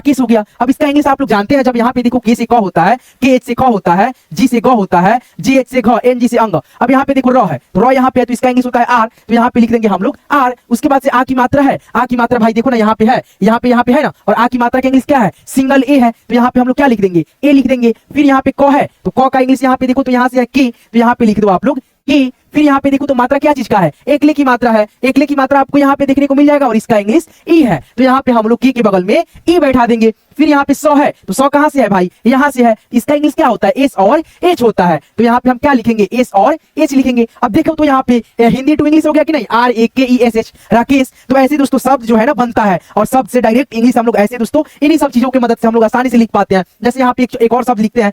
किस हो गया। अब इसका इंग्लिश आप लोग जानते हैं, जब यहाँ पे देखो के से क होता है, के एच से ख होता है, जी से ग होता है, जी एच से घ, एन जी से अंग। अब यहाँ पे देखो र है, तो र यहाँ पे है, तो इसका इंग्लिश होता है आर, तो यहाँ पे लिख देंगे हम लोग आर। उसके बाद से आ की मात्रा है, आ की मात्रा भाई देखो ना यहाँ पे है, यहाँ पे है ना, और आ की मात्रा का इंग्लिश क्या है, सिंगल ए है, तो यहाँ पे हम लोग क्या लिख देंगे, ए लिख देंगे। फिर यहाँ पे क है, तो क का इंग्लिश यहाँ पे देखो, तो यहाँ से है के, तो यहाँ पे लिख दो आप लोग के। फिर यहाँ पे देखो तो मात्रा क्या चीज का है, एकले की मात्रा है, एकले की मात्रा आपको यहाँ पे देखने को मिल जाएगा, और इसका इंग्लिश ई है, तो यहाँ पे हम लोग के बगल में ई बैठा देंगे। फिर यहाँ पे सौ है, तो सौ कहाँ से है भाई, यहाँ से है, इसका इंग्लिश क्या होता है, एस और एच होता है, तो यहाँ पे हम क्या लिखेंगे, एस और एच लिखेंगे। अब देखो तो यहाँ पे हिंदी टू इंग्लिश हो गया कि नहीं, आर ए के ई एस एच, राकेश। तो ऐसे दोस्तों शब्द जो है ना बनता है, और शब्द से डायरेक्ट इंग्लिश हम लोग ऐसे दोस्तों इन्हीं सब चीजों की मदद से हम लोग आसानी से लिख पाते हैं। जैसे यहाँ पे एक और शब्द लिखते हैं,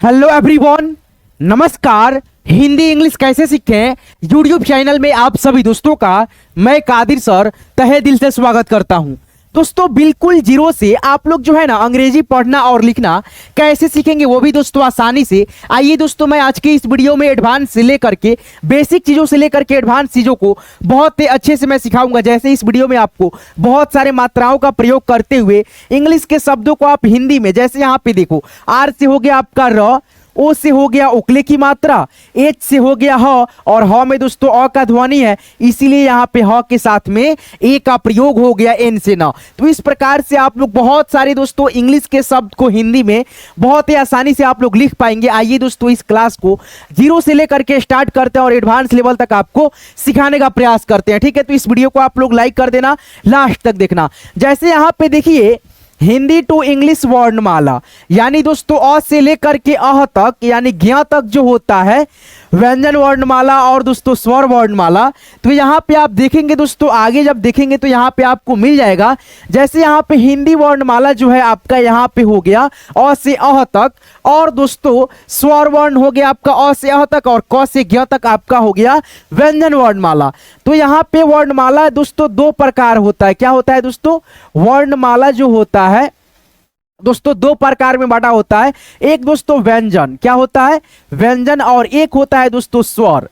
हेलो एवरीवन, नमस्कार, हिंदी इंग्लिश कैसे सीखें यूट्यूब चैनल में आप सभी दोस्तों का मैं कादिर सर तहे दिल से स्वागत करता हूं। दोस्तों बिल्कुल जीरो से आप लोग जो है ना अंग्रेजी पढ़ना और लिखना कैसे सीखेंगे, वो भी दोस्तों आसानी से। आइए दोस्तों, मैं आज के इस वीडियो में एडवांस से लेकर के बेसिक चीज़ों से लेकर के एडवांस चीज़ों को बहुत ही अच्छे से मैं सिखाऊंगा। जैसे इस वीडियो में आपको बहुत सारे मात्राओं का प्रयोग करते हुए इंग्लिश के शब्दों को आप हिंदी में, जैसे यहाँ पे देखो आर से हो गया आपका र, ओ से हो गया उकले की मात्रा, एच से हो गया ह, और ह में दोस्तों अ का ध्वनि है, इसीलिए यहाँ पे ह के साथ में ए का प्रयोग हो गया एन से न। तो इस प्रकार से आप लोग बहुत सारे दोस्तों इंग्लिश के शब्द को हिंदी में बहुत ही आसानी से आप लोग लिख पाएंगे। आइए दोस्तों इस क्लास को जीरो से लेकर के स्टार्ट करते हैं और एडवांस लेवल तक आपको सिखाने का प्रयास करते हैं, ठीक है। तो इस वीडियो को आप लोग लाइक कर देना, लास्ट तक देखना। जैसे यहाँ पे देखिए हिंदी टू इंग्लिश वर्णमाला, यानी दोस्तों अ से लेकर के अह तक यानी ज्ञ तक जो होता है व्यंजन वर्णमाला और दोस्तों स्वर वर्णमाला। तो यहाँ पे आप देखेंगे दोस्तों, आगे जब देखेंगे तो यहाँ पे आपको मिल जाएगा। जैसे यहाँ पे हिंदी वर्णमाला जो है आपका यहाँ पे हो गया अ से अह तक, और दोस्तों स्वर वर्ण हो गया आपका अ से अह तक, और क से ज्ञ तक आपका हो गया व्यंजन वर्णमाला। तो यहाँ पे वर्णमाला दोस्तों दो प्रकार होता है। क्या होता है दोस्तों, वर्णमाला जो होता है दोस्तों दो प्रकार में बांटा होता है। एक दोस्तों व्यंजन, क्या होता है व्यंजन, और एक होता है दोस्तों स्वर।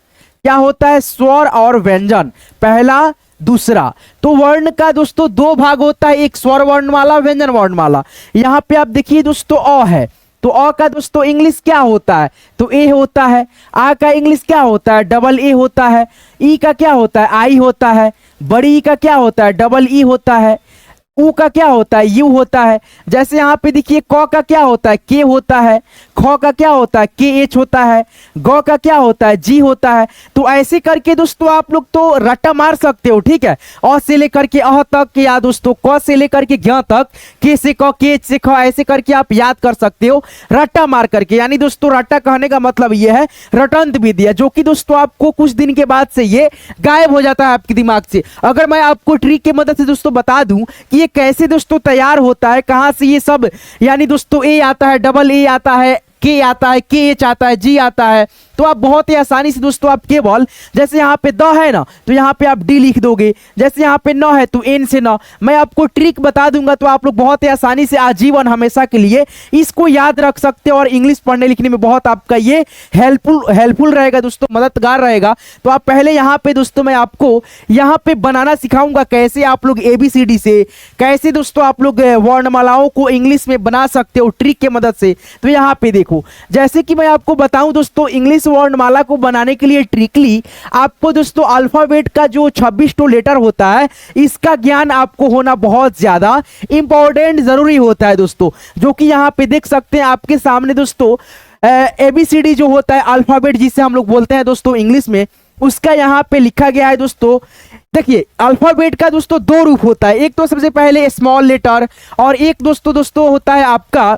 क्या होता है, स्वर और व्यंजन, पहला दूसरा। तो वर्ण का दोस्तों दो भाग होता है, एक स्वर वर्णमाला, व्यंजन वर्णमाला। यहाँ पे आप देखिए दोस्तों अ है, तो अ का दोस्तों इंग्लिश क्या होता है, तो ए होता है। आ का इंग्लिश क्या होता है, डबल ए होता है। ई का क्या होता है, आई होता है। बड़ी ई का क्या होता है, डबल ई होता है। ऊ का क्या होता है, यू होता है। जैसे यहाँ पे देखिए क का क्या होता है, के होता है। ख का क्या होता है, के एच होता है। ग का क्या होता है, जी होता है। तो ऐसे करके दोस्तों आप लोग तो रट्टा मार सकते हो, ठीक है। अ से लेकर के अह तक, या दोस्तों क से लेकर के ज्ञ तक, के से क, के एच से ख, ऐसे करके आप याद कर सकते हो रट्टा मार करके। यानी दोस्तों रट्टा कहने का मतलब ये है रटंत विद्या, जो कि दोस्तों आपको कुछ दिन के बाद से ये गायब हो जाता है आपके दिमाग से। अगर मैं आपको ट्रिक की मदद से दोस्तों बता दूं कि ये कैसे दोस्तों तैयार होता है, कहां से ये सब, यानी दोस्तों ए आता है, डबल ए आता है, के आता है, के एच आता है, जी आता है, तो आप बहुत ही आसानी से दोस्तों आप केवल जैसे यहाँ पे द है ना, तो यहाँ पे आप डी लिख दोगे। जैसे यहाँ पे न है तो एन से न। मैं आपको ट्रिक बता दूंगा, तो आप लोग बहुत ही आसानी से आजीवन हमेशा के लिए इसको याद रख सकते हो, और इंग्लिश पढ़ने लिखने में बहुत आपका ये हेल्पफुल रहेगा दोस्तों, मददगार रहेगा। तो आप पहले यहाँ पे दोस्तों मैं आपको यहाँ पे बनाना सिखाऊंगा, कैसे आप लोग ABCD से कैसे दोस्तों आप लोग वर्णमालाओं को इंग्लिश में बना सकते हो ट्रिक के मदद से। तो यहाँ पे देखो, जैसे कि मैं आपको बताऊं दोस्तों, इंग्लिश वर्णमाला को बनाने के लिए ट्रिकली आपको दोस्तों अल्फाबेट का जो 26 तो लेटर होता है, इसका ज्ञान आपको होना बहुत ज्यादा इंपॉर्टेंट जरूरी होता है दोस्तों। जो कि यहाँ पे देख सकते हैं आपके सामने दोस्तों ABCD जो होता है अल्फाबेट, जिसे हम लोग बोलते हैं दोस्तों इंग्लिश में, उसका यहाँ पे लिखा गया है दोस्तों। देखिए अल्फाबेट का दोस्तों दो रूप होता है, एक तो सबसे पहले स्मॉल लेटर, और एक दोस्तों होता है आपका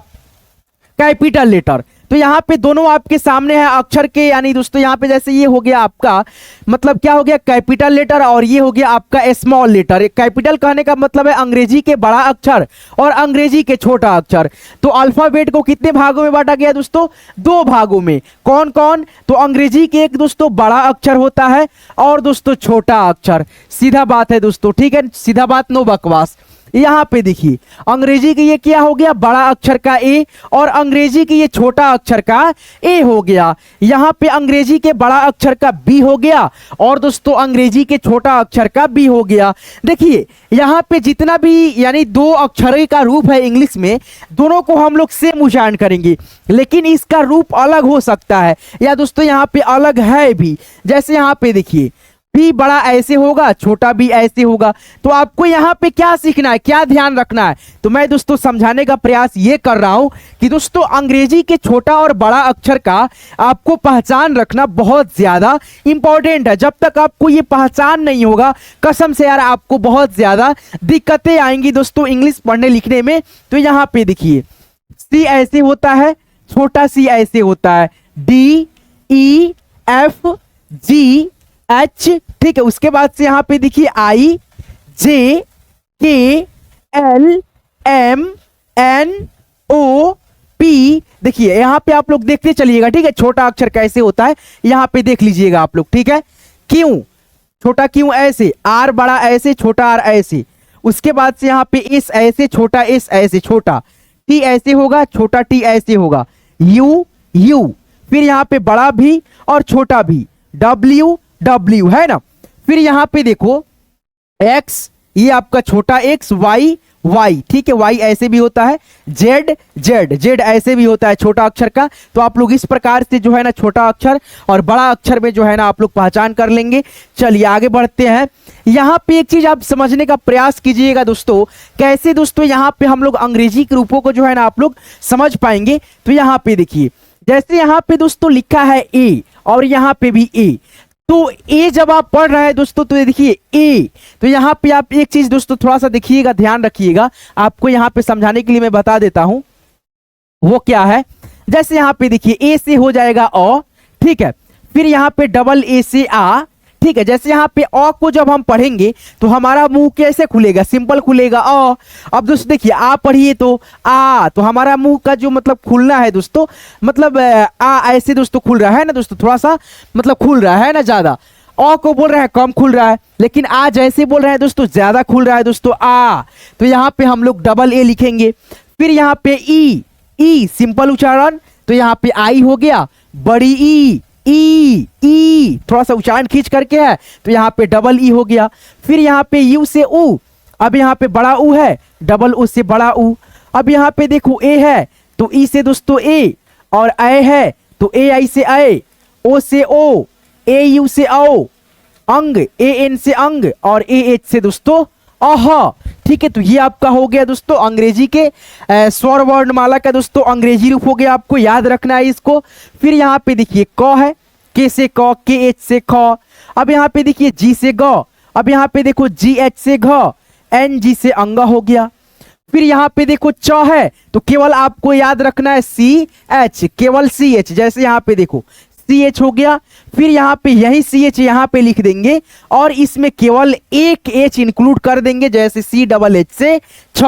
कैपिटल लेटर। तो यहाँ पे दोनों आपके सामने है अक्षर के, यानी दोस्तों यहाँ पे जैसे ये हो गया आपका, मतलब क्या हो गया कैपिटल लेटर, और ये हो गया आपका स्मॉल लेटर। कैपिटल कहने का मतलब है अंग्रेजी के बड़ा अक्षर और अंग्रेजी के छोटा अक्षर। तो अल्फाबेट को कितने भागों में बांटा गया दोस्तों, दो भागों में। कौन कौन, तो अंग्रेजी के एक दोस्तों बड़ा अक्षर होता है, और दोस्तों छोटा अक्षर। सीधा बात है दोस्तों, ठीक है, सीधा बात, नो बकवास। यहाँ पे देखिए अंग्रेजी की ये क्या हो गया, बड़ा अक्षर का ए, और अंग्रेजी की ये छोटा अक्षर का ए हो गया। यहाँ पे अंग्रेजी के बड़ा अक्षर का बी हो गया और दोस्तों अंग्रेजी के छोटा अक्षर का बी हो गया। देखिए यहाँ पे जितना भी यानी दो अक्षर का रूप है इंग्लिश में, दोनों को हम लोग सेम उच्चारण करेंगे, लेकिन इसका रूप अलग हो सकता है या दोस्तों यहाँ पे अलग है भी। जैसे यहाँ पे देखिए भी बड़ा ऐसे होगा, छोटा भी ऐसे होगा। तो आपको यहाँ पे क्या सीखना है, क्या ध्यान रखना है, तो मैं दोस्तों समझाने का प्रयास ये कर रहा हूं कि दोस्तों अंग्रेजी के छोटा और बड़ा अक्षर का आपको पहचान रखना बहुत ज्यादा इंपॉर्टेंट है। जब तक आपको ये पहचान नहीं होगा, कसम से यार आपको बहुत ज्यादा दिक्कतें आएंगी दोस्तों इंग्लिश पढ़ने लिखने में। तो यहाँ पे देखिए सी ऐसे होता है, छोटा सी ऐसे होता है, D E F G H, ठीक है। उसके बाद से यहाँ पे देखिए I J K L M N O P. देखिए यहाँ पे आप लोग देखते चलिएगा, ठीक है, छोटा अक्षर कैसे होता है यहाँ पे देख लीजिएगा आप लोग, ठीक है। क्यों छोटा, क्यों ऐसे, आर बड़ा ऐसे, छोटा आर ऐसे। उसके बाद से यहाँ पे एस ऐसे, छोटा एस ऐसे, छोटा टी ऐसे होगा, छोटा टी ऐसे होगा, यू यू, फिर यहाँ पे बड़ा भी और छोटा भी, डब्ल्यू डब्ल्यू, है ना। फिर यहाँ पे देखो एक्स, ये आपका छोटा एक्स, वाई वाई, ठीक है, वाई ऐसे भी होता है, जेड जेड जेड ऐसे भी होता है छोटा अक्षर का। तो आप लोग इस प्रकार से जो है ना छोटा अक्षर और बड़ा अक्षर में जो है ना आप लोग पहचान कर लेंगे। चलिए आगे बढ़ते हैं। यहाँ पे एक चीज आप समझने का प्रयास कीजिएगा दोस्तों, कैसे दोस्तों यहाँ पे हम लोग अंग्रेजी के रूपों को जो है ना आप लोग समझ पाएंगे। तो यहाँ पे देखिए जैसे यहाँ पे दोस्तों लिखा है ए और यहाँ पे भी ए, तो ए जब आप पढ़ रहे हैं दोस्तों तो ये देखिए ए, तो यहाँ पे आप एक चीज दोस्तों थोड़ा सा देखिएगा, ध्यान रखिएगा, आपको यहाँ पे समझाने के लिए मैं बता देता हूं वो क्या है। जैसे यहाँ पे देखिए ए से हो जाएगा अ, ठीक है, फिर यहाँ पे डबल ए से आ, ठीक है। जैसे यहाँ पे अ को जब हम पढ़ेंगे तो हमारा मुंह कैसे खुलेगा, सिंपल खुलेगा अ। अब दोस्तों देखिए आ पढ़िए तो आ, तो हमारा मुंह का जो मतलब खुलना है दोस्तों, मतलब आ ऐसे दोस्तों खुल रहा है ना दोस्तों, थोड़ा सा मतलब खुल रहा है ना, ज्यादा। अ को बोल रहे हैं कम खुल रहा है, लेकिन आ जैसे बोल रहे हैं दोस्तों ज्यादा खुल रहा है दोस्तों आ। तो यहाँ पे हम लोग डबल ए लिखेंगे। फिर यहाँ पे ई ई सिंपल उच्चारण, तो यहाँ पे आई हो गया, बड़ी ई ई थोड़ा सा उच्चारण खींच करके है, तो यहाँ पे डबल ई हो गया। फिर यहाँ पे यू से ऊ, अब यहाँ पे बड़ा ऊ है, डबल ऊ से बड़ा ऊ। अब यहाँ पे देखो ए है तो ई से दोस्तों ए, और ए है तो ए आई से ए, ओ से ओ, ए यू से ओ, अंग ए एन से अंग, और ए एच से दोस्तों अह, ठीक है। तो ये आपका हो गया दोस्तों अंग्रेजी के स्वर वर्णमाला का दोस्तों अंग्रेजी रूप हो गया, आपको याद रखना है इसको। फिर यहाँ पे देखिए क है, के से क, के एच से ख। अब यहाँ पे देखिए जी से ग, अब यहाँ पे देखो जी एच से घ, एन जी से अंग हो गया। फिर यहाँ पे देखो च है तो केवल आपको याद रखना है सी एच, केवल सी एच, जैसे यहाँ पे देखो सी एच हो गया। फिर यहाँ पे यही सी एच यहाँ पे लिख देंगे और इसमें केवल एक एच इंक्लूड कर देंगे, जैसे सी डबल एच से छ।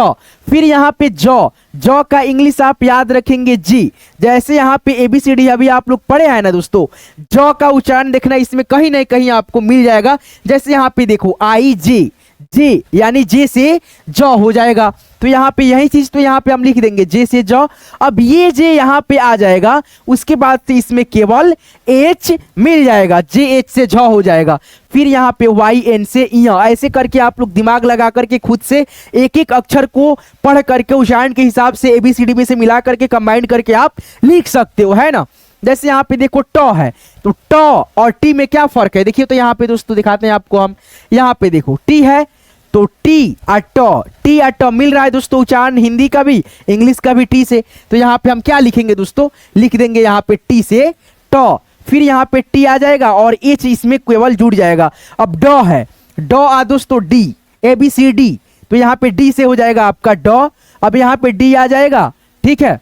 फिर यहाँ पे जौ, जौ का इंग्लिश आप याद रखेंगे जी, जैसे यहाँ पे एबीसीडी अभी आप लोग पढ़े हैं ना दोस्तों, जौ का उच्चारण देखना इसमें कहीं ना कहीं आपको मिल जाएगा। जैसे यहाँ पे देखो आई जे, जे यानी जे से जौ हो जाएगा, तो यहाँ पे यही चीज तो यहाँ पे हम लिख देंगे जे से जौ। अब ये जे यहाँ पे आ जाएगा, उसके बाद से इसमें केवल एच मिल जाएगा, जे एच से जौ हो जाएगा। फिर यहाँ पे वाई एन से इया, ऐसे करके आप लोग दिमाग लगा करके खुद से एक एक अक्षर को पढ़ करके उच्चारण के हिसाब से एबीसीडी में से मिला करके कंबाइन करके आप लिख सकते हो, है ना। जैसे यहाँ पे देखो ट है तो ट और टी में क्या फर्क है देखिए, तो यहाँ पे दोस्तों दिखाते हैं आपको हम। यहाँ पे देखो टी है तो टी और ट, टी और ट मिल रहा है दोस्तों उच्चारण हिंदी का भी इंग्लिश का भी टी से। तो यहाँ पे हम क्या लिखेंगे दोस्तों, लिख देंगे यहाँ पे टी से ट, फिर यहाँ पे टी आ जाएगा और एच इसमें केवल जुड़ जाएगा। अब ड है, ड आ दोस्तों D, A B C D, तो यहाँ पे डी से हो जाएगा आपका ड। अब यहाँ पे डी आ जाएगा, ठीक है,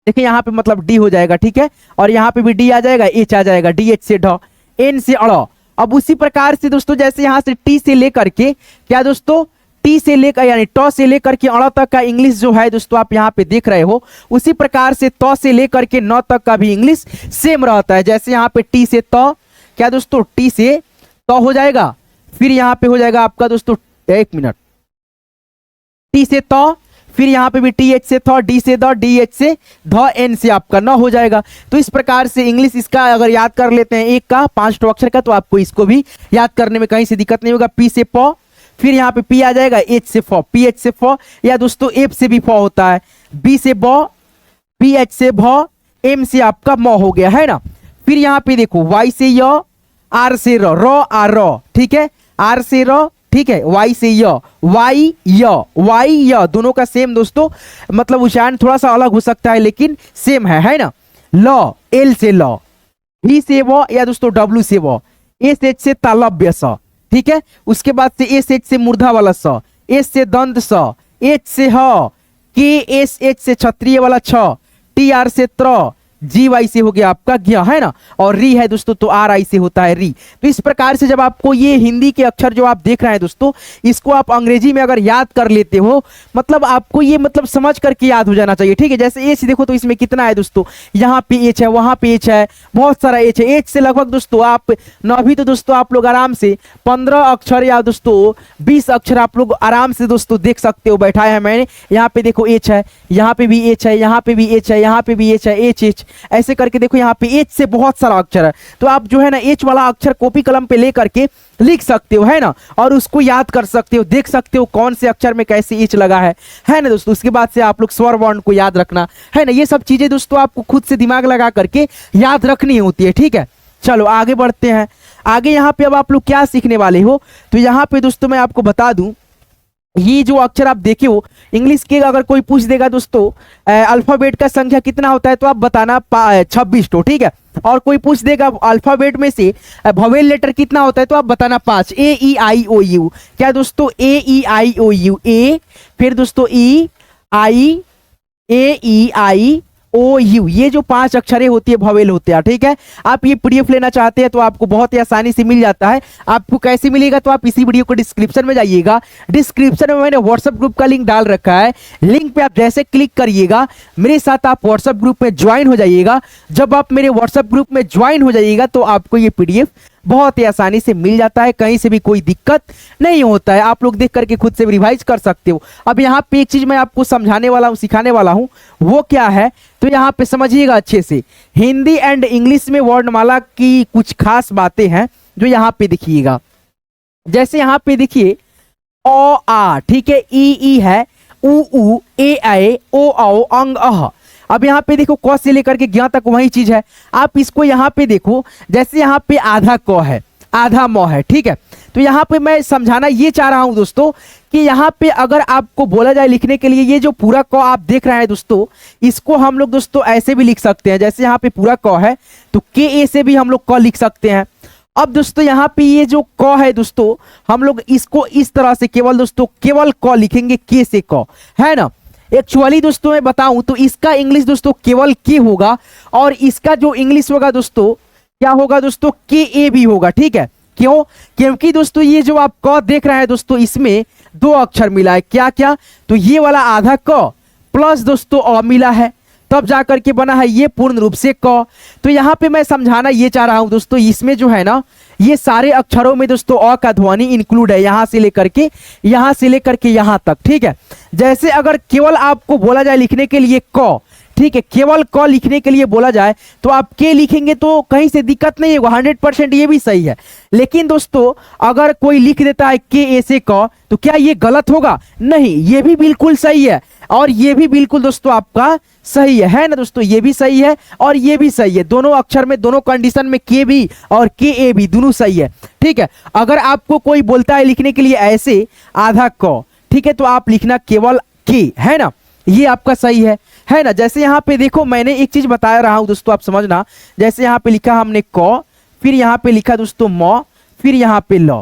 देखिए यहाँ पे मतलब डी हो जाएगा, ठीक है, और यहाँ पे भी डी आ जाएगा, एच आ जाएगा, डी एच से ढ, एन से अड़। अब उसी प्रकार से दोस्तों जैसे यहाँ से टी से लेकर के क्या दोस्तों, टी से लेकर यानी ट से लेकर के अड़ तक का इंग्लिश जो है दोस्तों आप यहाँ पे देख रहे हो, उसी प्रकार से त से लेकर के न तक का भी इंग्लिश सेम रहता है। जैसे यहाँ पे टी से त, क्या दोस्तों टी से त हो जाएगा, फिर यहाँ पे हो जाएगा आपका दोस्तों, एक मिनट, टी से तो, फिर यहाँ पे भी टी एच से थो, डी से द, डी एच से ध, एन से आपका न हो जाएगा। तो इस प्रकार से इंग्लिश इसका अगर याद कर लेते हैं एक का 5 अक्षर का, तो आपको इसको भी याद करने में कहीं से दिक्कत नहीं होगा। पी से प, फिर यहाँ पे पी आ जाएगा, एच से फ, पी एच से फ, या दोस्तों एफ से भी फ होता है, बी से ब, पी एच से भ, एम से आपका म हो गया है ना। फिर यहाँ पे देखो वाई से य, आर से र, र आ र, ठीक है, आर से र, ठीक है, वाई से य, वाई य, वाई य दोनों का सेम दोस्तों, मतलब उच्चारण थोड़ा सा अलग हो सकता है लेकिन सेम है ना। ल, एल से ल, भी से व, या दोस्तों डब्ल्यू से व, एस एच से तालव्य स, ठीक है, उसके बाद से एस एच से मूर्धा वाला स, एस से दंत स, एच से ह, के एस एच से क्षत्रिय वाला छ, टी आर से त्र, जी वाई से हो गया आपका ज्ञ है ना, और री है दोस्तों तो आर आई से होता है री। तो इस प्रकार से जब आपको ये हिंदी के अक्षर जो आप देख रहे हैं दोस्तों, इसको आप अंग्रेजी में अगर याद कर लेते हो, मतलब आपको ये मतलब समझ करके याद हो जाना चाहिए, ठीक है। जैसे एच देखो तो इसमें कितना है दोस्तों, यहाँ पे एच है, वहां पे एच है, बहुत सारा एच है। एच से लगभग दोस्तों आप अभी तो दोस्तों आप लोग आराम से 15 अक्षर या दोस्तों 20 अक्षर आप लोग आराम से दोस्तों देख सकते हो, बैठाया है मैंने। यहाँ पे देखो एच है, यहाँ पे भी एच है, यहाँ पे भी एच है, यहाँ पे भी एच है, एच एच ऐसे करके देखो यहाँ पे एच से बहुत सारा अक्षर है। तो आप जो है ना एच वाला अक्षर कॉपी कलम पे ले करके लिख सकते हो है ना, और उसको याद कर सकते हो, देख सकते हो कौन से अक्षर में कैसे एच लगा है ना दोस्तों। उसके बाद से आप लोग स्वर वर्ण को याद रखना है ना, ये सब चीजें दोस्तों आपको खुद से दिमाग लगा करके याद रखनी होती है, ठीक है। चलो आगे बढ़ते हैं। आगे यहाँ पे अब आप लोग क्या सीखने वाले हो, तो यहाँ पे दोस्तों मैं आपको बता दूं, ये जो अक्षर आप देखे हो इंग्लिश के, अगर कोई पूछ देगा दोस्तों अल्फाबेट का संख्या कितना होता है, तो आप बताना 26 तो, ठीक है। और कोई पूछ देगा अल्फाबेट में से वोवेल लेटर कितना होता है, तो आप बताना 5, ए ई आई ओ यू। क्या दोस्तों, ए ई आई ओ यू, ए, फिर दोस्तों ई आई, ए ई आई ओ यू, ये जो 5 अक्षरें होती है वोवेल होते हैं, ठीक है। आप ये पीडीएफ लेना चाहते हैं तो आपको बहुत ही आसानी से मिल जाता है। आपको कैसे मिलेगा, तो आप इसी वीडियो को डिस्क्रिप्शन में जाइएगा, डिस्क्रिप्शन में मैंने व्हाट्सएप ग्रुप का लिंक डाल रखा है, लिंक पे आप जैसे क्लिक करिएगा मेरे साथ आप व्हाट्सएप ग्रुप में ज्वाइन हो जाइएगा। जब आप मेरे व्हाट्सएप ग्रुप में ज्वाइन हो जाइएगा तो आपको ये पीडीएफ बहुत ही आसानी से मिल जाता है, कहीं से भी कोई दिक्कत नहीं होता है। आप लोग देख करके खुद से रिवाइज कर सकते हो। अब यहाँ पे एक चीज मैं आपको समझाने वाला हूँ, सिखाने वाला हूँ, वो क्या है, तो यहाँ पे समझिएगा अच्छे से। हिंदी एंड इंग्लिश में वर्णमाला की कुछ खास बातें हैं जो यहाँ पे देखिएगा। जैसे यहाँ पे देखिए ओ आ, ठीक है, ई ई है, उ ए ए, ओ औ, अंग अह। अब यहाँ पे देखो क से लेकर के ज्ञ तक वही चीज है। आप इसको यहाँ पे देखो, जैसे यहाँ पे आधा क है, आधा म है, ठीक है। तो यहाँ पे मैं समझाना ये चाह रहा हूं दोस्तों कि यहाँ पे अगर आपको बोला जाए लिखने के लिए, ये जो पूरा क आप देख रहे हैं दोस्तों, इसको हम लोग दोस्तों ऐसे भी लिख सकते हैं। जैसे यहाँ पे पूरा क है तो के ए से भी हम लोग क लिख सकते हैं। अब दोस्तों यहाँ पे ये जो क है दोस्तों, हम लोग इसको इस तरह से केवल दोस्तों केवल क लिखेंगे, के से क, है ना। एक्चुअली दोस्तों मैं बताऊं तो इसका इंग्लिश दोस्तों केवल के होगा, और इसका जो इंग्लिश होगा दोस्तों क्या होगा दोस्तों, के ए भी होगा, ठीक है। क्यों, क्योंकि दोस्तों ये जो आप क देख रहे हैं दोस्तों, इसमें 2 अक्षर मिला है, क्या क्या, तो ये वाला आधा क प्लस दोस्तों अ मिला है, तब जाकर के बना है ये पूर्ण रूप से क। तो यहाँ पे मैं समझाना ये चाह रहा हूं दोस्तों, इसमें जो है ना ये सारे अक्षरों में दोस्तों अ का ध्वनि इंक्लूड है, यहां से लेकर के यहां तक, ठीक है। जैसे अगर केवल आपको बोला जाए लिखने के लिए क, ठीक है, केवल क लिखने के लिए बोला जाए तो आप के लिखेंगे तो कहीं से दिक्कत नहीं होगा, 100% ये भी सही है। लेकिन दोस्तों अगर कोई लिख देता है के ए से क, तो क्या ये गलत होगा? नहीं, ये भी बिल्कुल सही है, और ये भी बिल्कुल दोस्तों आपका सही है ना दोस्तों, ये भी सही है और ये भी सही है। दोनों अक्षर में, दोनों कंडीशन में के भी और के ए भी दोनों सही है, ठीक है। अगर आपको कोई बोलता है लिखने के लिए ऐसे आधा क, ठीक है, तो आप लिखना केवल के, है ना, ये आपका सही है ना। जैसे यहाँ पे देखो मैंने एक चीज बता रहा हूं दोस्तों, आप समझना। जैसे यहाँ पे लिखा हमने क, फिर यहाँ पे लिखा दोस्तों म, फिर यहाँ पे ल।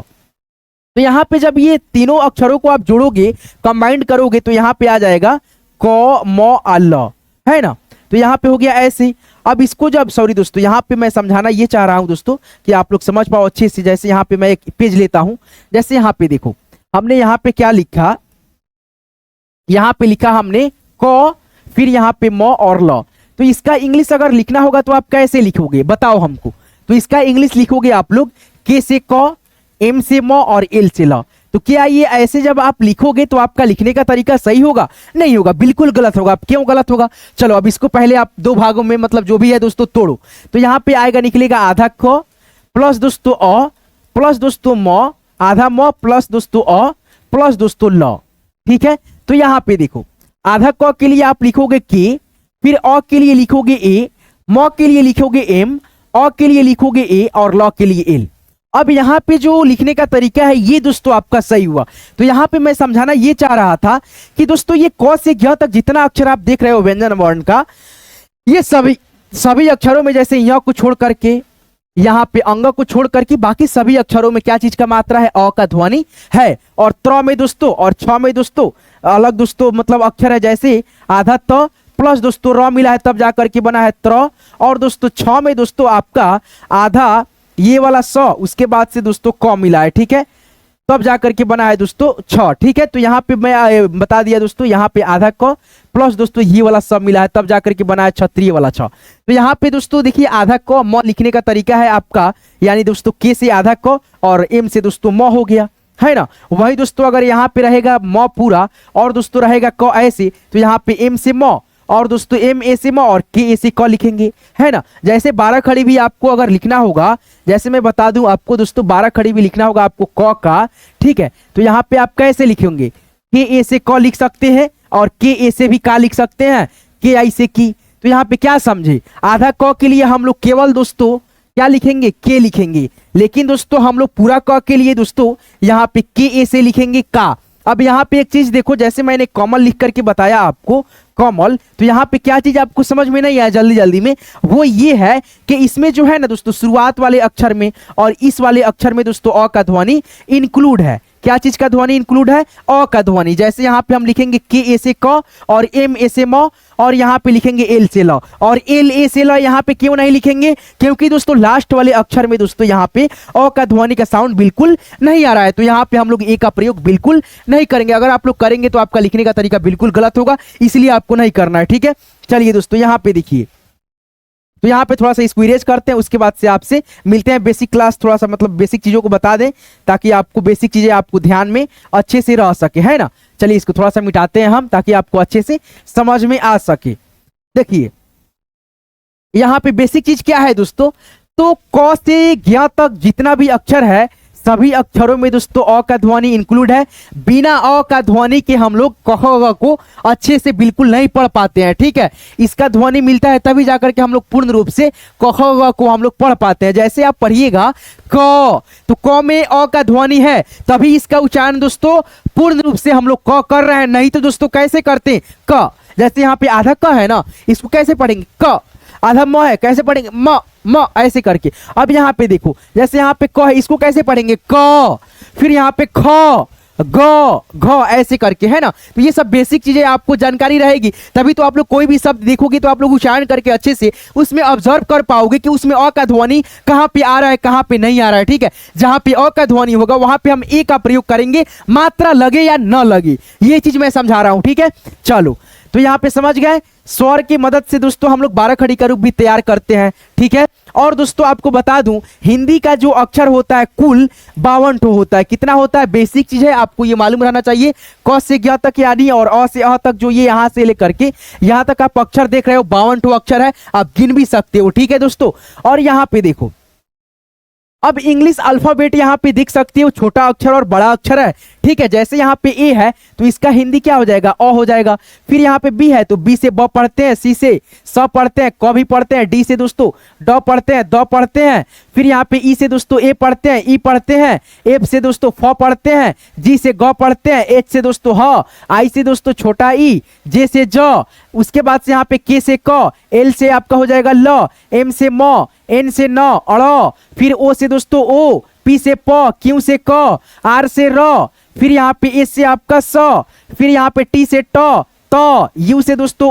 तो यहाँ पे जब ये तीनों अक्षरों को आप जोड़ोगे, कंबाइंड करोगे, तो यहाँ पे आ जाएगा क म आ ल, है ना। तो यहाँ पे हो गया ऐसे। अब इसको जब, सॉरी दोस्तों, यहाँ पे मैं समझाना ये चाह रहा हूं दोस्तों कि आप लोग समझ पाओ अच्छे से। जैसे यहाँ पे मैं एक पेज लेता हूं, जैसे यहाँ पे देखो हमने यहाँ पे क्या लिखा, यहाँ पे लिखा हमने क, फिर यहाँ पे म और ल। तो इसका इंग्लिश अगर लिखना होगा तो आप कैसे लिखोगे बताओ हमको। तो इसका इंग्लिश लिखोगे आप लोग के से क, एम से म और एल से ल। तो क्या ये ऐसे जब आप लिखोगे तो आपका लिखने का तरीका सही होगा? नहीं होगा, बिल्कुल गलत होगा। क्यों गलत होगा? चलो अब इसको पहले आप दो भागों में मतलब जो भी है दोस्तों तोड़ो। तो यहाँ पे आएगा, निकलेगा आधा क प्लस दोस्तों अ प्लस दोस्तों म, आधा म प्लस दोस्तों अ प्लस दोस्तों ल। ठीक है, तो यहाँ पे देखो आधा क के लिए आप लिखोगे के, फिर अ के लिए लिखोगे ए, म के लिए लिखोगे एम, अ के लिए लिखोगे ए और ल के लिए एल। अब यहाँ पे जो लिखने का तरीका है ये दोस्तों आपका सही हुआ। तो यहाँ पे मैं समझाना ये चाह रहा था कि दोस्तों ये क से ज्ञ तक जितना अक्षर आप देख रहे हो व्यंजन वर्ण का, ये सभी अक्षरों में जैसे य को छोड़ करके, यहाँ पे अंग को छोड़ करके बाकी सभी अक्षरों में क्या चीज का मात्रा है? अ का ध्वनि है। और त्र में दोस्तों और छ में दोस्तों अलग दोस्तों मतलब अक्षर है, जैसे आधा त प्लस दोस्तों र मिला है तब जाकर के बना है त्र। और दोस्तों छ में दोस्तों आपका आधा ये वाला स, उसके बाद से दोस्तों क मिला है, ठीक है, तब जाकर के बना है दोस्तों छ। ठीक है, तो यहाँ पे मैं बता दिया दोस्तों, यहाँ पे आधा क प्लस दोस्तों ये वाला सब मिला है तब जाकर के बना है क्षत्रिय वाला छ। तो यहाँ पे दोस्तों देखिए आधा क म लिखने का तरीका है आपका, यानी दोस्तों के से आधा क और एम से दोस्तों म हो गया, है ना। वही दोस्तों अगर यहाँ पे रहेगा म पूरा और दोस्तों रहेगा क ऐसे, तो यहाँ पे एम से म और दोस्तों एम ए से म और के ए से क लिखेंगे, है ना। जैसे 12 खड़ी भी आपको अगर लिखना होगा, जैसे मैं बता दूं आपको दोस्तों 12 खड़ी भी लिखना होगा आपको क का, ठीक है, तो यहाँ पे आप कैसे लिखेंगे? के ए से क लिख सकते हैं और के ए से भी का लिख सकते हैं, के आई से की। तो यहाँ पे क्या समझे? आधा क के लिए हम लोग केवल दोस्तों क्या लिखेंगे? के लिखेंगे। लेकिन दोस्तों हम लोग पूरा क के लिए दोस्तों यहाँ पे के ए से लिखेंगे का। अब यहाँ पे एक चीज देखो, जैसे मैंने कॉमन लिख करके बताया आपको कॉमल, तो यहाँ पे क्या चीज आपको समझ में नहीं आया जल्दी जल्दी में, वो ये है कि इसमें जो है ना दोस्तों शुरुआत वाले अक्षर में और इस वाले अक्षर में दोस्तों अ का ध्वनि इंक्लूड है। क्या चीज का ध्वनि इंक्लूड है? अ का ध्वनि। जैसे यहाँ पे हम लिखेंगे के ए से क और एम ए से म और यहाँ पे लिखेंगे एल से ल, और एल ए से ल यहाँ पे क्यों नहीं लिखेंगे? क्योंकि दोस्तों लास्ट वाले अक्षर में दोस्तों यहाँ पे अ का ध्वनि का साउंड बिल्कुल नहीं आ रहा है, तो यहाँ पे हम लोग ए का प्रयोग बिल्कुल नहीं करेंगे। अगर आप लोग करेंगे तो आपका लिखने का तरीका बिल्कुल गलत होगा, इसलिए आपको नहीं करना है, ठीक है। चलिए दोस्तों यहाँ पे देखिए, तो यहाँ पे थोड़ा सा इसको इरेज करते हैं, उसके बाद से आपसे मिलते हैं बेसिक क्लास। थोड़ा सा मतलब बेसिक चीजों को बता दें ताकि आपको बेसिक चीजें आपको ध्यान में अच्छे से रह सके, है ना। चलिए इसको थोड़ा सा मिटाते हैं हम ताकि आपको अच्छे से समझ में आ सके। देखिए यहाँ पे बेसिक चीज क्या है दोस्तों, तो क से ज्ञ तक जितना भी अक्षर है सभी अक्षरों में दोस्तों अ का ध्वनि इंक्लूड है। बिना अ का ध्वनि के हम लोग क ख ग को अच्छे से बिल्कुल नहीं पढ़ पाते हैं, ठीक है। इसका ध्वनि मिलता है तभी जाकर के हम लोग पूर्ण रूप से क ख ग को हम लोग पढ़ पाते हैं। जैसे आप पढ़िएगा क, तो क में अ का ध्वनि है तभी इसका उच्चारण दोस्तों पूर्ण रूप से हम लोग क कर रहे हैं, नहीं तो दोस्तों कैसे करते हैं? क। जैसे यहाँ पे आधा क है ना, इसको कैसे पढ़ेंगे? क। आधा म है, कैसे पढ़ेंगे? म म ऐसे करके। अब यहाँ पे देखो, जैसे यहाँ पे क है, इसको कैसे पढ़ेंगे? क। फिर यहाँ पे ख, ग, घ ऐसे करके, है ना। तो ये सब बेसिक चीजें आपको जानकारी रहेगी, तभी तो आप लोग कोई भी शब्द देखोगे तो आप लोग उच्चारण करके अच्छे से उसमें ऑब्जर्व कर पाओगे कि उसमें अ का ध्वनि कहाँ पे आ रहा है, कहाँ पे नहीं आ रहा है, ठीक है। जहाँ पे अ का ध्वनि होगा वहां पे हम ए का प्रयोग करेंगे, मात्रा लगे या न लगे, ये चीज मैं समझा रहा हूं, ठीक है। चलो तो यहाँ पे समझ गए, स्वर की मदद से दोस्तों हम लोग 12 खड़ी का रूप भी तैयार करते हैं, ठीक है। और दोस्तों आपको बता दूं हिंदी का जो अक्षर होता है कुल 52 ठो होता है। कितना होता है? बेसिक चीज है, आपको ये मालूम रहना चाहिए। क से ज्ञ तक यानी और अ से अ तक जो ये यहाँ से लेकर के यहाँ तक आप अक्षर देख रहे हो 52 ठो अक्षर है, आप गिन भी सकते हो, ठीक है दोस्तों। और यहाँ पे देखो अब इंग्लिश अल्फाबेट यहाँ पे दिख सकती है, छोटा अक्षर और बड़ा अक्षर है, ठीक है। जैसे यहाँ पे ए है तो इसका हिंदी क्या हो जाएगा? अ हो जाएगा। फिर यहाँ पे बी है तो बी से ब पढ़ते हैं, सी से स पढ़ते हैं, क भी पढ़ते हैं, डी से दोस्तों ड पढ़ते हैं, द पढ़ते हैं। फिर यहाँ पे ई से दोस्तों ए पढ़ते हैं, ई पढ़ते हैं, एफ से दोस्तों फ पढ़ते हैं, जी से ग पढ़ते हैं, एच से दोस्तों ह, आई से दोस्तों छोटा ई, जे से ज, उसके बाद से यहाँ पे के से क, एल से आपका हो जाएगा ल, एम से म, एन से न, अड़, फिर ओ से दोस्तों ओ, पी से प, क्यू से क, आर से र, फिर यहाँ पे एस से आपका स, फिर यहाँ पे टी से ट, त, यू से दोस्तों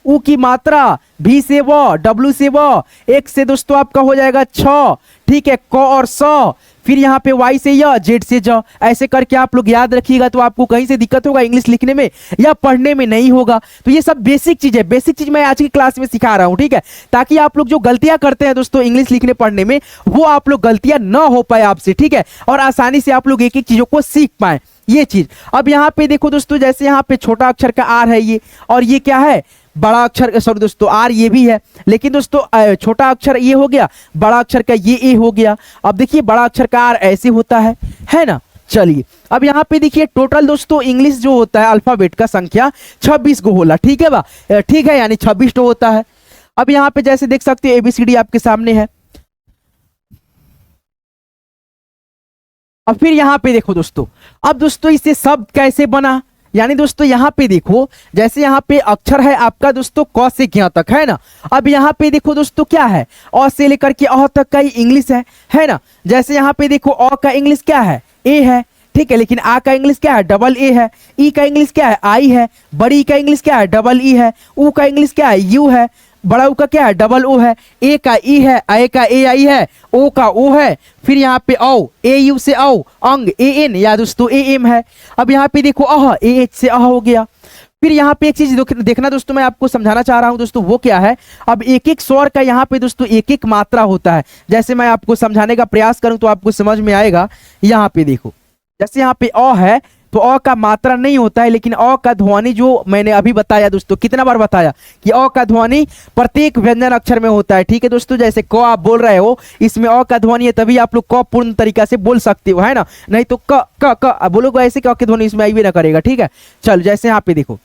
ऊ की मात्रा, भी से व, डब्ल्यू से व, एक्स से दोस्तों आपका हो जाएगा छ, ठीक है, क और स, फिर यहाँ पे वाई से य, जेड से ज, ऐसे करके आप लोग याद रखिएगा तो आपको कहीं से दिक्कत होगा इंग्लिश लिखने में या पढ़ने में नहीं होगा। तो ये सब बेसिक चीज है, बेसिक चीज मैं आज की क्लास में सिखा रहा हूँ, ठीक है, ताकि आप लोग जो गलतियां करते हैं दोस्तों इंग्लिश लिखने पढ़ने में, वो आप लोग गलतियां ना हो पाए आपसे, ठीक है, और आसानी से आप लोग एक एक चीजों को सीख पाए ये चीज। अब यहाँ पे देखो दोस्तों, जैसे यहाँ पे छोटा अक्षर का आर है ये, और ये क्या है, बड़ा अक्षर, सॉरी दोस्तों आर ये भी है, लेकिन दोस्तों छोटा अक्षर ये हो गया, बड़ा अक्षर का ये ए हो गया। अब देखिए बड़ा अक्षर का आर ऐसे होता है ना। चलिए अब यहाँ पे देखिए टोटल दोस्तों इंग्लिश जो होता है अल्फाबेट का संख्या 26 गो होला, ठीक है बा, ठीक है, यानी 26 तो होता है। अब यहाँ पे जैसे देख सकते हैं एबीसीडी आपके सामने है। अब फिर यहाँ पे देखो दोस्तों, अब दोस्तों इससे शब्द कैसे बना, यानी दोस्तों यहाँ पे देखो, जैसे यहाँ पे अक्षर है आपका दोस्तों क से ज्ञ तक, है ना। अब यहाँ पे देखो दोस्तों क्या है, अ से लेकर के अ तक का ही इंग्लिश है ना। जैसे यहाँ पे देखो अ का इंग्लिश क्या है, ए है, ठीक है, लेकिन आ का इंग्लिश क्या है, डबल ए है। ई का इंग्लिश क्या है, आई है। बड़ी का इंग्लिश क्या है, डबल ई है। ऊ का इंग्लिश क्या है, यू है। बड़ा ऊ का क्या है, डबल ओ है। ए का ई है, ए का ए आई है, ओ का ओ है। फिर यहाँ पे औ, ए यू से औ, अंग ए एन या दोस्तों ए एम है। अब यहाँ पे देखो अह, ए एच से अह हो गया। फिर यहाँ पे एक चीज देखना दोस्तों, मैं आपको समझाना चाह रहा हूं दोस्तों, वो क्या है, अब एक एक स्वर का यहाँ पे दोस्तों एक एक मात्रा होता है। जैसे मैं आपको समझाने का प्रयास करूं तो आपको समझ में आएगा। यहाँ पे देखो, जैसे यहाँ पे अ है तो अ का मात्रा नहीं होता है, लेकिन अ का ध्वनि जो मैंने अभी बताया दोस्तों, कितना बार बताया कि अ का ध्वनि प्रत्येक व्यंजन अक्षर में होता है, ठीक है दोस्तों। जैसे क आप बोल रहे हो, इसमें अ का ध्वनि है, तभी आप लोग क पूर्ण तरीका से बोल सकते हो, है ना, नहीं तो क क क बोलोगे ऐसे क की ध्वनि इसमें आई भी ना करेगा, ठीक है। चल जैसे यहाँ पे देखो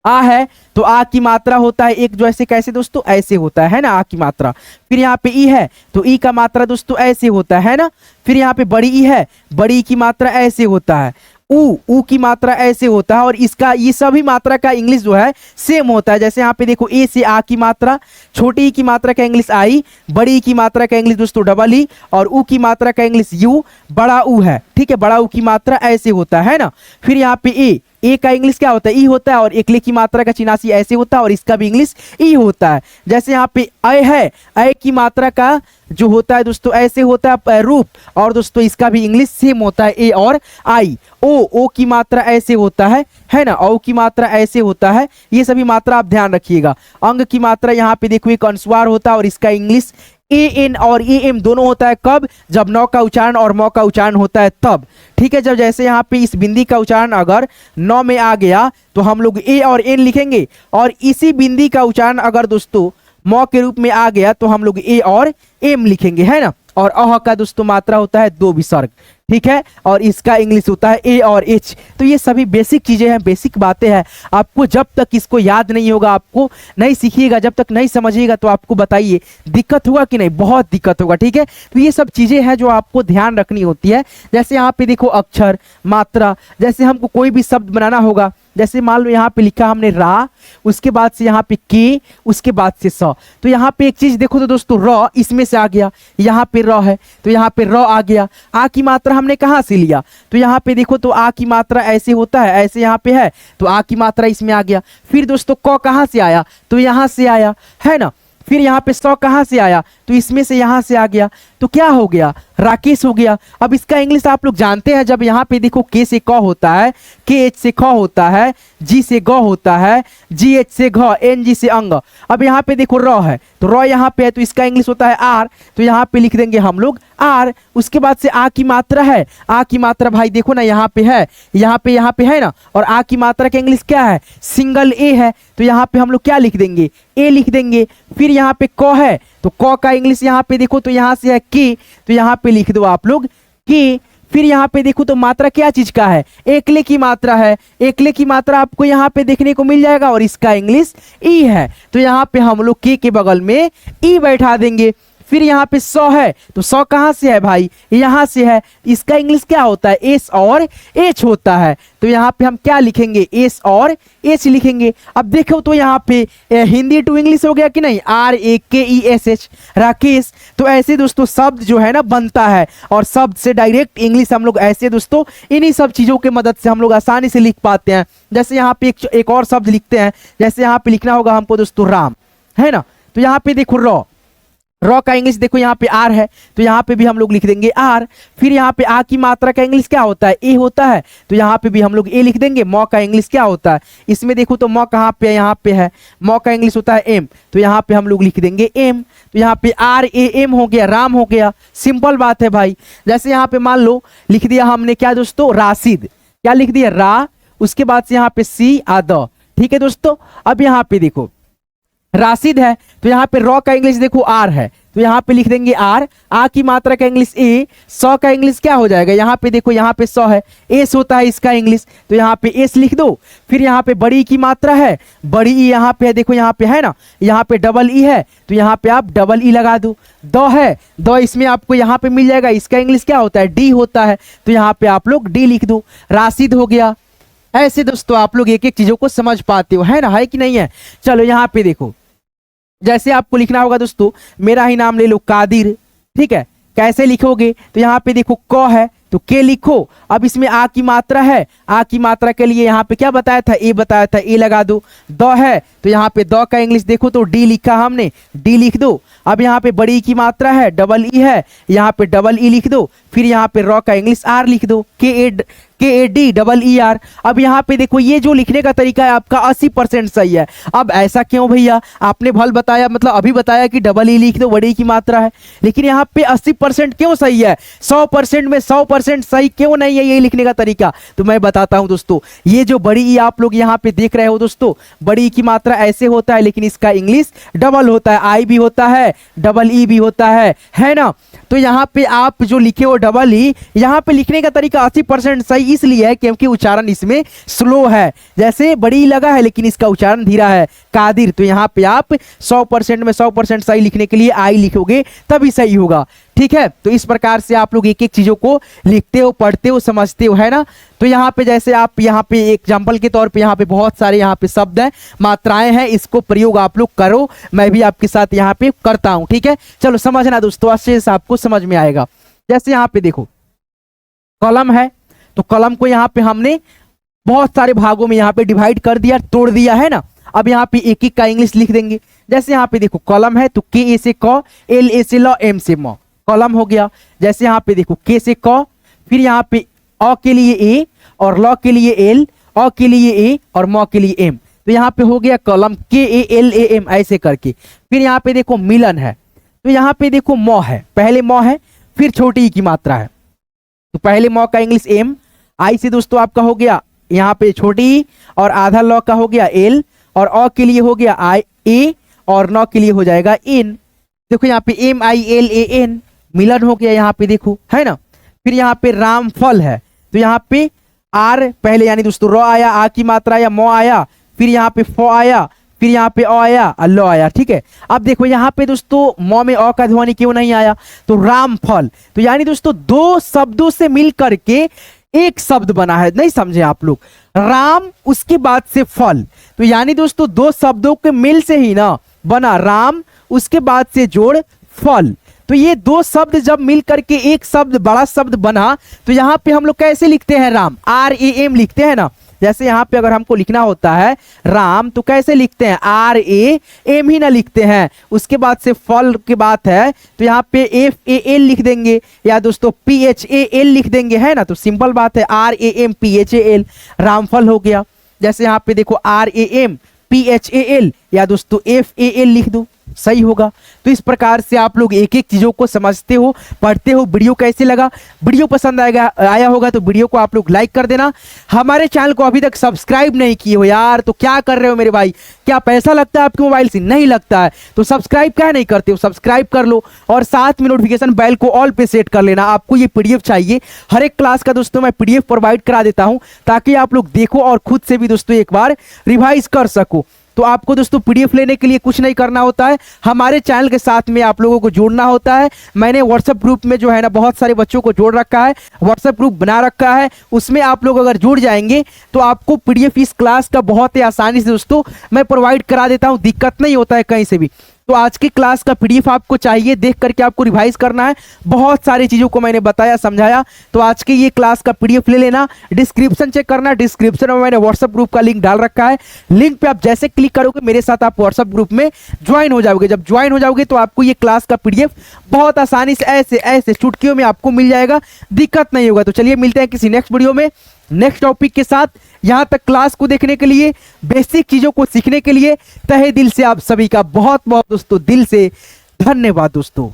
आ है तो आ की मात्रा होता है एक, जो ऐसे कैसे दोस्तों ऐसे होता है ना, आ की मात्रा। फिर यहाँ पे ई है तो ई का मात्रा दोस्तों ऐसे होता है ना। फिर यहाँ पे बड़ी ई है, बड़ी की मात्रा ऐसे होता है। ऊ की मात्रा ऐसे होता है, और इसका ये सभी मात्रा का इंग्लिश जो है सेम होता है। जैसे यहाँ पे देखो ए से आ की मात्रा, छोटी ई की मात्रा का इंग्लिश आई, बड़ी ई की मात्रा का इंग्लिश दोस्तों डबल ई, और ऊ की मात्रा का इंग्लिश यू, बड़ा ऊ है, ठीक है, बड़ा ऊ की मात्रा ऐसे होता है ना। फिर यहाँ पे ए का इंग्लिश क्या होता है, ई होता है, और एकले की मात्रा का चिन्हासी ऐसे होता है, और इसका भी इंग्लिश ई होता है। जैसे यहाँ पे अय है, अय की मात्रा का जो होता है दोस्तों ऐसे होता है रूप, और दोस्तों इसका भी इंग्लिश सेम होता है ए और आई। ओ की मात्रा ऐसे होता है ना, ओ की मात्रा ऐसे होता है। ये सभी मात्रा आप ध्यान रखिएगा। अंग की मात्रा यहाँ पे देखो एक अनुस्वार होता है, और इसका इंग्लिश ए एन और ए एम दोनों होता है, कब, जब नौ का उच्चारण और मौ का उच्चारण होता है तब, ठीक है। जब जैसे यहाँ पे इस बिंदी का उच्चारण अगर नौ में आ गया तो हम लोग ए और एन लिखेंगे, और इसी बिंदी का उच्चारण अगर दोस्तों मौ के रूप में आ गया तो हम लोग ए और एम लिखेंगे, है ना। और अह का दोस्तों मात्रा होता है 2 विसर्ग, ठीक है, और इसका इंग्लिश होता है ए और एच। तो ये सभी बेसिक चीजें हैं, बेसिक बातें हैं। आपको जब तक इसको याद नहीं होगा, आपको नहीं सीखिएगा, जब तक नहीं समझिएगा, तो आपको बताइए दिक्कत होगा कि नहीं, बहुत दिक्कत होगा, ठीक है। तो ये सब चीजें हैं जो आपको ध्यान रखनी होती है। जैसे यहाँ पे देखो अक्षर, मात्रा, जैसे हमको कोई भी शब्द बनाना होगा, जैसे मान लो यहाँ पे लिखा हमने रा, उसके बाद से यहाँ पे के, उसके बाद से स। तो यहाँ पे एक चीज देखो तो दोस्तों र इसमें से आ गया, यहाँ पे र है तो यहाँ पे र आ गया। आ की मात्रा हमने कहाँ से लिया, तो यहाँ पे देखो तो आ की मात्रा ऐसे होता है, ऐसे यहाँ पे है तो आ की मात्रा इसमें आ गया। फिर दोस्तों क कहाँ से आया, तो यहाँ से आया, है ना। फिर यहाँ पे सौ कहाँ से आया, तो इसमें से यहाँ से आ गया, तो क्या हो गया, राकेश हो गया। अब इसका इंग्लिश आप लोग जानते हैं, जब यहाँ पे देखो के से क होता है, के एच से ख होता है, जी से ग होता है, जी एच से घ, एन जी से अंग। अब यहाँ पे देखो र है तो र यहाँ पे है तो इसका इंग्लिश होता है आर, तो यहाँ पे लिख देंगे हम लोग आर। उसके बाद से आ की मात्रा है, आ की मात्रा भाई देखो ना यहाँ पे है, यहाँ पे है ना, और आ की मात्रा का इंग्लिश क्या है, सिंगल ए है, तो यहाँ पे हम लोग क्या लिख देंगे, ए लिख देंगे। फिर यहाँ पे क है तो क का इंग्लिश यहाँ पे देखो तो यहाँ से है के, तो यहाँ पे लिख दो आप लोग के। फिर यहाँ पे देखो तो मात्रा क्या चीज का है, एकले की मात्रा है, एकले की मात्रा आपको यहाँ पे देखने को मिल जाएगा, और इसका इंग्लिश ई है, तो यहाँ पे हम लोग के बगल में ई बैठा देंगे। फिर यहाँ पे सौ है तो सौ कहाँ से है भाई, यहाँ से है, इसका इंग्लिश क्या होता है, एस और एच होता है, तो यहाँ पे हम क्या लिखेंगे, एस और एच लिखेंगे। अब देखो तो यहाँ पे हिंदी टू इंग्लिश हो गया कि नहीं, आर ए के ई एस एच, राकेश। तो ऐसे दोस्तों शब्द जो है ना बनता है, और शब्द से डायरेक्ट इंग्लिश हम लोग ऐसे दोस्तों इन्हीं सब चीजों के मदद से हम लोग आसानी से लिख पाते हैं। जैसे यहाँ पे एक और शब्द लिखते हैं, जैसे यहाँ पे लिखना होगा हमको दोस्तों राम, है ना, तो यहाँ पे देखो रॉ का इंग्लिश देखो यहाँ पे आर है, तो यहाँ पे भी हम लोग लिख देंगे आर। फिर यहाँ पे आ की मात्रा का इंग्लिश क्या होता है, ए होता है, तो यहाँ पे भी हम लोग ए लिख देंगे। मौ का इंग्लिश क्या होता है, इसमें देखो तो मौ कहाँ पे है, यहाँ पे है। मौ का इंग्लिश होता है एम, तो यहाँ पे हम लोग लिख देंगे एम। तो यहाँ पे आर ए एम हो गया, राम हो गया। सिंपल बात है भाई। जैसे यहाँ पे मान लो लिख दिया हमने क्या दोस्तों, राशिद, क्या लिख दिया, रा, उसके बाद से यहाँ पे सी आद। ठीक है दोस्तों। अब यहाँ पे देखो राशिद है, तो यहाँ पे रॉ का इंग्लिश देखो आर है, तो यहाँ पे लिख देंगे आर। आ की मात्रा का इंग्लिश ए। सौ का इंग्लिश क्या हो जाएगा, यहाँ पे देखो यहाँ पे सौ है, एस होता है इसका इंग्लिश, तो यहाँ पे एस लिख दो। फिर यहाँ पे बड़ी की मात्रा है, बड़ी ई यहाँ पे है, देखो यहाँ पे है ना, यहाँ पे डबल ई है, तो यहाँ पे आप डबल ई लगा दो। दो है, दो इसमें आपको यहाँ पे मिल जाएगा, इसका इंग्लिश क्या होता है, डी होता है, तो यहाँ पे आप लोग डी लिख दो। राशिद हो गया। ऐसे दोस्तों आप लोग एक एक चीजों को समझ पाते हो, है ना, है कि नहीं है। चलो यहाँ पे देखो, जैसे आपको लिखना होगा दोस्तों, मेरा ही नाम ले लो कादिर, ठीक है। कैसे लिखोगे, तो यहाँ पे देखो क है, तो के लिखो। अब इसमें आ की मात्रा है, आ की मात्रा के लिए यहाँ पे क्या बताया था, ए बताया था, ए लगा दो। द है, तो यहाँ पे द का इंग्लिश देखो तो डी लिखा हमने, डी लिख दो। अब यहाँ पे बड़ी की मात्रा है, डबल ई है, यहाँ पे डबल ई लिख दो। फिर यहाँ पे रॉ का इंग्लिश आर लिख दो, के A D double E R. अब यहाँ पे देखो ये जो लिखने का तरीका है आपका 80% सही है। अब ऐसा क्यों भैया, आपने भल बताया, मतलब अभी बताया कि डबल ई लिख दो, बड़ी की मात्रा है, लेकिन यहाँ पे 80% क्यों सही है, 100% में 100% सही क्यों नहीं है ये लिखने का तरीका, तो मैं बताता हूं दोस्तों। ये जो बड़ी ई आप लोग यहाँ पे देख रहे हो दोस्तों, बड़ी की मात्रा ऐसे होता है, लेकिन इसका इंग्लिश डबल होता है, आई भी होता है, डबल ई भी होता है ना। तो यहाँ पे आप जो लिखे हो डबल ई, यहाँ पे लिखने का तरीका 80% सही इसलिए है क्योंकि उच्चारण इसमें स्लो है। जैसे बड़ी लगा है लेकिन इसका उच्चारण धीरा है, कादिर, तो यहाँ पे आप 100% में 100% सही लिखने के लिए आई लिखोगे तभी सही होगा। ठीक है, तो इस प्रकार से आप लोग एक एक चीजों को लिखते हो, पढ़ते हो, समझते हो, है ना। तो यहाँ पे जैसे आप यहाँ पे एग्जाम्पल के तौर पे यहाँ पे बहुत सारे यहाँ पे शब्द हैं, मात्राएं हैं, इसको प्रयोग आप लोग करो, मैं भी आपके साथ यहाँ पे करता हूँ। ठीक है, चलो समझना दोस्तों, अच्छे से आपको समझ में आएगा। जैसे यहाँ पे देखो कलम है, तो कलम को यहाँ पे हमने बहुत सारे भागों में यहाँ पे डिवाइड कर दिया, तोड़ दिया, है ना। अब यहाँ पे एक एक का इंग्लिश लिख देंगे। जैसे यहाँ पे देखो कलम है, तो के ए से क, एल ए से ल, एम से म, कलम हो गया। जैसे यहाँ पे देखो के से क, फिर यहाँ पे अ के लिए ए, और ल के लिए एल, अ के लिए ए, और म के लिए एम, तो यहाँ पे हो गया कलम, के ए एल ए एम ऐसे करके। फिर यहाँ पे देखो मिलन है, तो यहाँ पे देखो म है, पहले म है, फिर छोटी ई की मात्रा है, तो पहले म का इंग्लिश एम, आई से दोस्तों आपका हो गया यहाँ पे छोटी ई, और आधा ल का हो गया एल, और अ के लिए हो गया आई ए, और न के लिए हो जाएगा इन। देखो यहाँ पे M I L A N, मिलन हो गया यहाँ पे देखो, है ना। फिर यहाँ पे रामफल है, तो यहाँ पे आर पहले यानी दोस्तों र आया, आ की मात्रा आया, म आया, फिर यहाँ पे फ आया, फिर यहाँ पे अ आया, ल आया। ठीक है, अब देखो यहाँ पे दोस्तों म में अ का ध्वनि क्यों नहीं आया, तो रामफल, तो यानी दोस्तों दो शब्दों से मिल करके एक शब्द बना है, नहीं समझे आप लोग, राम उसके बाद से फल, तो यानी दोस्तों दो शब्दों के मिल से ही ना बना राम, उसके बाद से जोड़ फल। तो ये दो शब्द जब मिल करके एक शब्द बड़ा शब्द बना, तो यहाँ पे हम लोग कैसे लिखते हैं, राम, आर ए एम लिखते हैं ना। जैसे यहाँ पे अगर हमको लिखना होता है राम, तो कैसे लिखते हैं, आर ए एम ही ना लिखते हैं, उसके बाद से फल की बात है, तो यहाँ पे एफ ए एल लिख देंगे, या दोस्तों पी एच ए एल लिख देंगे, है ना। तो सिंपल बात है, R A M P H A L, Ramphal हो गया। जैसे यहाँ पे देखो R A M P H A L, या दोस्तों एफ ए एल लिख दो, सही होगा। तो इस प्रकार से आप लोग एक एक चीजों को समझते हो, पढ़ते हो। वीडियो कैसे लगा, वीडियो पसंद आया होगा तो वीडियो को आप लोग लाइक कर देना। हमारे चैनल को अभी तक सब्सक्राइब नहीं किए हो यार, तो क्या कर रहे हो मेरे भाई, क्या पैसा लगता है आपके मोबाइल से, नहीं लगता है, तो सब्सक्राइब क्या नहीं करते हो, सब्सक्राइब कर लो, और साथ में नोटिफिकेशन बेल को ऑल पे सेट कर लेना। आपको ये पीडीएफ चाहिए, हर एक क्लास का दोस्तों मैं पीडीएफ प्रोवाइड करा देता हूं, ताकि आप लोग देखो और खुद से भी दोस्तों एक बार रिवाइज कर सको। तो आपको दोस्तों पीडीएफ लेने के लिए कुछ नहीं करना होता है, हमारे चैनल के साथ में आप लोगों को जुड़ना होता है। मैंने व्हाट्सएप ग्रुप में जो है ना बहुत सारे बच्चों को जोड़ रखा है, व्हाट्सएप ग्रुप बना रखा है, उसमें आप लोग अगर जुड़ जाएंगे तो आपको पीडीएफ इस क्लास का बहुत ही आसानी से दोस्तों मैं प्रोवाइड करा देता हूं, दिक्कत नहीं होता है कहीं से भी। तो आज की क्लास का पीडीएफ आपको चाहिए, देख करके आपको रिवाइज करना है। बहुत सारी चीज़ों को मैंने बताया समझाया, तो आज की ये क्लास का पीडीएफ ले लेना। डिस्क्रिप्शन चेक करना, डिस्क्रिप्शन में मैंने व्हाट्सएप ग्रुप का लिंक डाल रखा है। लिंक पे आप जैसे क्लिक करोगे मेरे साथ आप व्हाट्सएप ग्रुप में ज्वाइन हो जाओगे। जब ज्वाइन हो जाओगे तो आपको ये क्लास का पीडीएफ बहुत आसानी से ऐसे ऐसे चुटकियों में आपको मिल जाएगा, दिक्कत नहीं होगा। तो चलिए मिलते हैं किसी नेक्स्ट वीडियो में नेक्स्ट टॉपिक के साथ। यहां तक क्लास को देखने के लिए, बेसिक चीजों को सीखने के लिए तहे दिल से आप सभी का बहुत बहुत दोस्तों दिल से धन्यवाद दोस्तों।